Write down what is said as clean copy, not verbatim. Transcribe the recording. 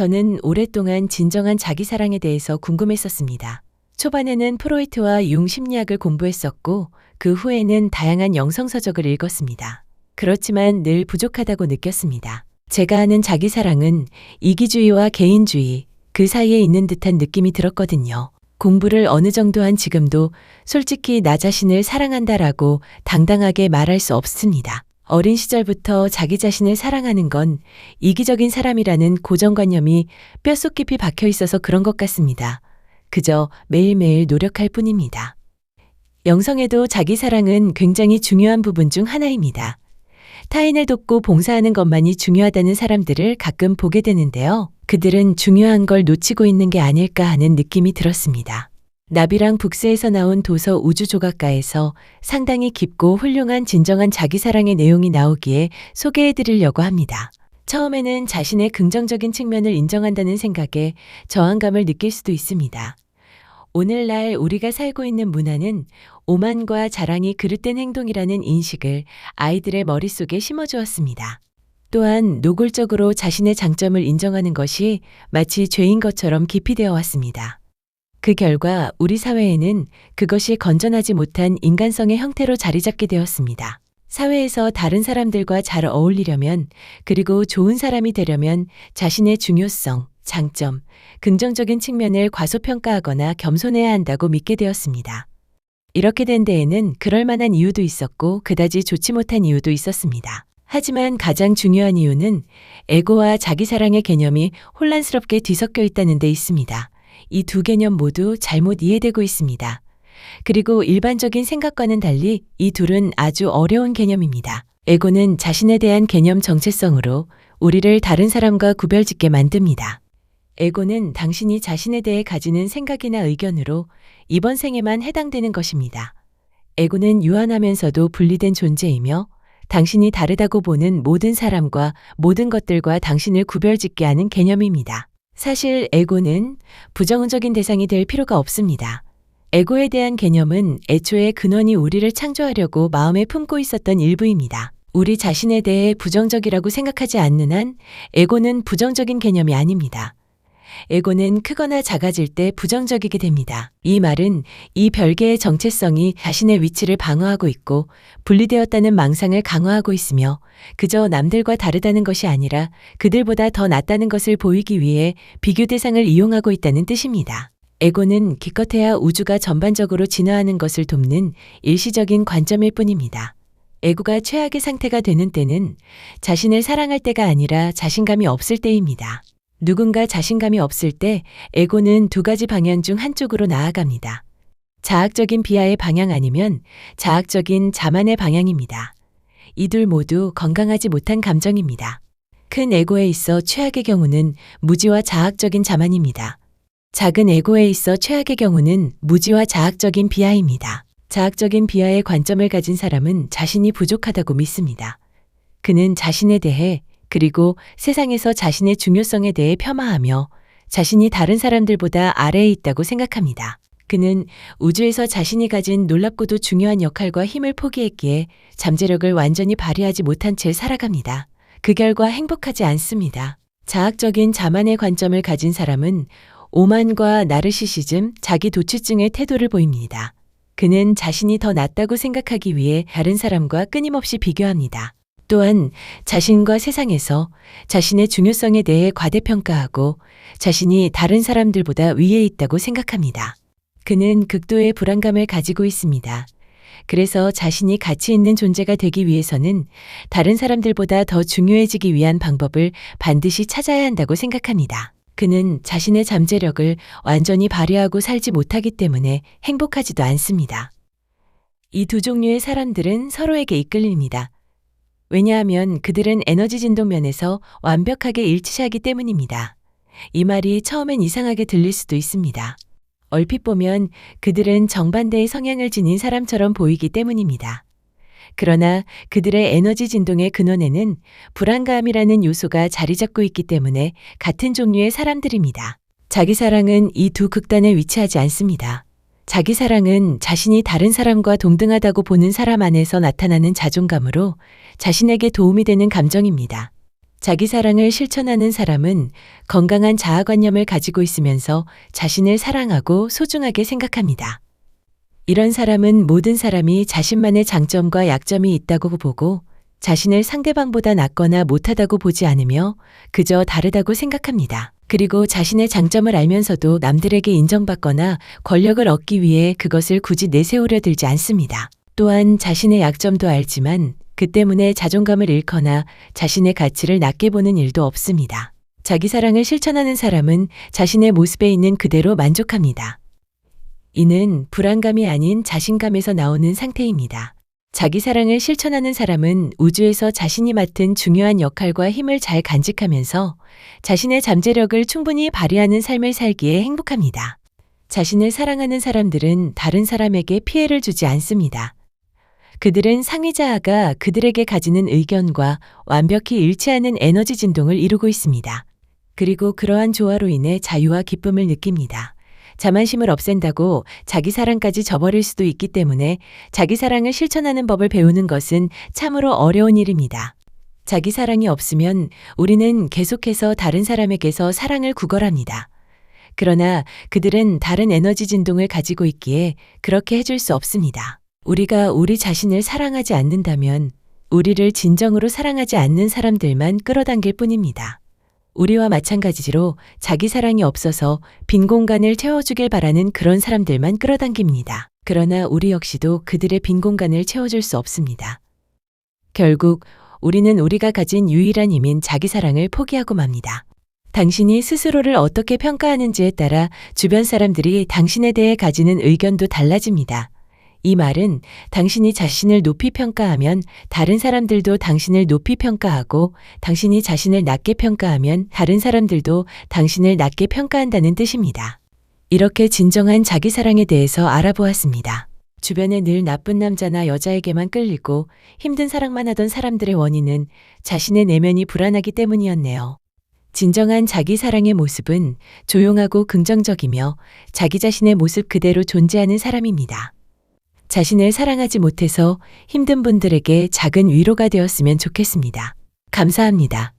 저는 오랫동안 진정한 자기 사랑에 대해서 궁금했었습니다. 초반에는 프로이트와 융 심리학을 공부했었고 그 후에는 다양한 영성서적을 읽었습니다. 그렇지만 늘 부족하다고 느꼈습니다. 제가 아는 자기 사랑은 이기주의와 개인주의, 그 사이에 있는 듯한 느낌이 들었거든요. 공부를 어느 정도 한 지금도 솔직히 나 자신을 사랑한다라고 당당하게 말할 수 없습니다. 어린 시절부터 자기 자신을 사랑하는 건 이기적인 사람이라는 고정관념이 뼛속 깊이 박혀 있어서 그런 것 같습니다. 그저 매일매일 노력할 뿐입니다. 영성에도 자기 사랑은 굉장히 중요한 부분 중 하나입니다. 타인을 돕고 봉사하는 것만이 중요하다는 사람들을 가끔 보게 되는데요. 그들은 중요한 걸 놓치고 있는 게 아닐까 하는 느낌이 들었습니다. 나비랑 북스에서 나온 도서 우주조각가에서 상당히 깊고 훌륭한 진정한 자기사랑의 내용이 나오기에 소개해 드리려고 합니다. 처음에는 자신의 긍정적인 측면을 인정한다는 생각에 저항감을 느낄 수도 있습니다. 오늘날 우리가 살고 있는 문화는 오만과 자랑이 그릇된 행동이라는 인식을 아이들의 머릿속에 심어주었습니다. 또한 노골적으로 자신의 장점을 인정하는 것이 마치 죄인 것처럼 기피되어 왔습니다. 그 결과 우리 사회에는 그것이 건전하지 못한 인간성의 형태로 자리 잡게 되었습니다. 사회에서 다른 사람들과 잘 어울리려면, 그리고 좋은 사람이 되려면 자신의 중요성, 장점, 긍정적인 측면을 과소평가하거나 겸손해야 한다고 믿게 되었습니다. 이렇게 된 데에는 그럴 만한 이유도 있었고 그다지 좋지 못한 이유도 있었습니다. 하지만 가장 중요한 이유는 에고와 자기사랑의 개념이 혼란스럽게 뒤섞여 있다는 데 있습니다. 이 두 개념 모두 잘못 이해되고 있습니다. 그리고 일반적인 생각과는 달리 이 둘은 아주 어려운 개념입니다. 에고는 자신에 대한 개념 정체성으로 우리를 다른 사람과 구별짓게 만듭니다. 에고는 당신이 자신에 대해 가지는 생각이나 의견으로 이번 생에만 해당되는 것입니다. 에고는 유한하면서도 분리된 존재이며 당신이 다르다고 보는 모든 사람과 모든 것들과 당신을 구별짓게 하는 개념입니다. 사실 에고는 부정적인 대상이 될 필요가 없습니다. 에고에 대한 개념은 애초에 근원이 우리를 창조하려고 마음에 품고 있었던 일부입니다. 우리 자신에 대해 부정적이라고 생각하지 않는 한 에고는 부정적인 개념이 아닙니다. 에고는 크거나 작아질 때 부정적이게 됩니다. 이 말은 이 별개의 정체성이 자신의 위치를 방어하고 있고 분리되었다는 망상을 강화하고 있으며 그저 남들과 다르다는 것이 아니라 그들보다 더 낫다는 것을 보이기 위해 비교 대상을 이용하고 있다는 뜻입니다. 에고는 기껏해야 우주가 전반적으로 진화하는 것을 돕는 일시적인 관점일 뿐입니다. 에고가 최악의 상태가 되는 때는 자신을 사랑할 때가 아니라 자신감이 없을 때입니다. 누군가 자신감이 없을 때 에고는 두 가지 방향 중 한쪽으로 나아갑니다. 자학적인 비하의 방향 아니면 자학적인 자만의 방향입니다. 이 둘 모두 건강하지 못한 감정입니다. 큰 에고에 있어 최악의 경우는 무지와 자학적인 자만입니다. 작은 에고에 있어 최악의 경우는 무지와 자학적인 비하입니다. 자학적인 비하의 관점을 가진 사람은 자신이 부족하다고 믿습니다. 그는 자신에 대해 그리고 세상에서 자신의 중요성에 대해 폄하하며 자신이 다른 사람들보다 아래에 있다고 생각합니다. 그는 우주에서 자신이 가진 놀랍고도 중요한 역할과 힘을 포기했기에 잠재력을 완전히 발휘하지 못한 채 살아갑니다. 그 결과 행복하지 않습니다. 자학적인 자만의 관점을 가진 사람은 오만과 나르시시즘, 자기 도취증의 태도를 보입니다. 그는 자신이 더 낫다고 생각하기 위해 다른 사람과 끊임없이 비교합니다. 또한 자신과 세상에서 자신의 중요성에 대해 과대평가하고 자신이 다른 사람들보다 위에 있다고 생각합니다. 그는 극도의 불안감을 가지고 있습니다. 그래서 자신이 가치 있는 존재가 되기 위해서는 다른 사람들보다 더 중요해지기 위한 방법을 반드시 찾아야 한다고 생각합니다. 그는 자신의 잠재력을 완전히 발휘하고 살지 못하기 때문에 행복하지도 않습니다. 이 두 종류의 사람들은 서로에게 이끌립니다. 왜냐하면 그들은 에너지 진동 면에서 완벽하게 일치하기 때문입니다. 이 말이 처음엔 이상하게 들릴 수도 있습니다. 얼핏 보면 그들은 정반대의 성향을 지닌 사람처럼 보이기 때문입니다. 그러나 그들의 에너지 진동의 근원에는 불안감이라는 요소가 자리 잡고 있기 때문에 같은 종류의 사람들입니다. 자기 사랑은 이 두 극단에 위치하지 않습니다. 자기 사랑은 자신이 다른 사람과 동등하다고 보는 사람 안에서 나타나는 자존감으로 자신에게 도움이 되는 감정입니다. 자기 사랑을 실천하는 사람은 건강한 자아관념을 가지고 있으면서 자신을 사랑하고 소중하게 생각합니다. 이런 사람은 모든 사람이 자신만의 장점과 약점이 있다고 보고 자신을 상대방보다 낫거나 못하다고 보지 않으며 그저 다르다고 생각합니다. 그리고 자신의 장점을 알면서도 남들에게 인정받거나 권력을 얻기 위해 그것을 굳이 내세우려 들지 않습니다. 또한 자신의 약점도 알지만 그 때문에 자존감을 잃거나 자신의 가치를 낮게 보는 일도 없습니다. 자기 사랑을 실천하는 사람은 자신의 모습에 있는 그대로 만족합니다. 이는 불안감이 아닌 자신감에서 나오는 상태입니다. 자기 사랑을 실천하는 사람은 우주에서 자신이 맡은 중요한 역할과 힘을 잘 간직하면서 자신의 잠재력을 충분히 발휘하는 삶을 살기에 행복합니다. 자신을 사랑하는 사람들은 다른 사람에게 피해를 주지 않습니다. 그들은 상위자아가 그들에게 가지는 의견과 완벽히 일치하는 에너지 진동을 이루고 있습니다. 그리고 그러한 조화로 인해 자유와 기쁨을 느낍니다. 자만심을 없앤다고 자기 사랑까지 저버릴 수도 있기 때문에 자기 사랑을 실천하는 법을 배우는 것은 참으로 어려운 일입니다. 자기 사랑이 없으면 우리는 계속해서 다른 사람에게서 사랑을 구걸합니다. 그러나 그들은 다른 에너지 진동을 가지고 있기에 그렇게 해줄 수 없습니다. 우리가 우리 자신을 사랑하지 않는다면 우리를 진정으로 사랑하지 않는 사람들만 끌어당길 뿐입니다. 우리와 마찬가지로 자기 사랑이 없어서 빈 공간을 채워주길 바라는 그런 사람들만 끌어당깁니다. 그러나 우리 역시도 그들의 빈 공간을 채워줄 수 없습니다. 결국 우리는 우리가 가진 유일한 힘인 자기 사랑을 포기하고 맙니다. 당신이 스스로를 어떻게 평가하는지에 따라 주변 사람들이 당신에 대해 가지는 의견도 달라집니다. 이 말은 당신이 자신을 높이 평가하면 다른 사람들도 당신을 높이 평가하고 당신이 자신을 낮게 평가하면 다른 사람들도 당신을 낮게 평가한다는 뜻입니다. 이렇게 진정한 자기 사랑에 대해서 알아보았습니다. 주변에 늘 나쁜 남자나 여자에게만 끌리고 힘든 사랑만 하던 사람들의 원인은 자신의 내면이 불안하기 때문이었네요. 진정한 자기 사랑의 모습은 조용하고 긍정적이며 자기 자신의 모습 그대로 존재하는 사람입니다. 자신을 사랑하지 못해서 힘든 분들에게 작은 위로가 되었으면 좋겠습니다. 감사합니다.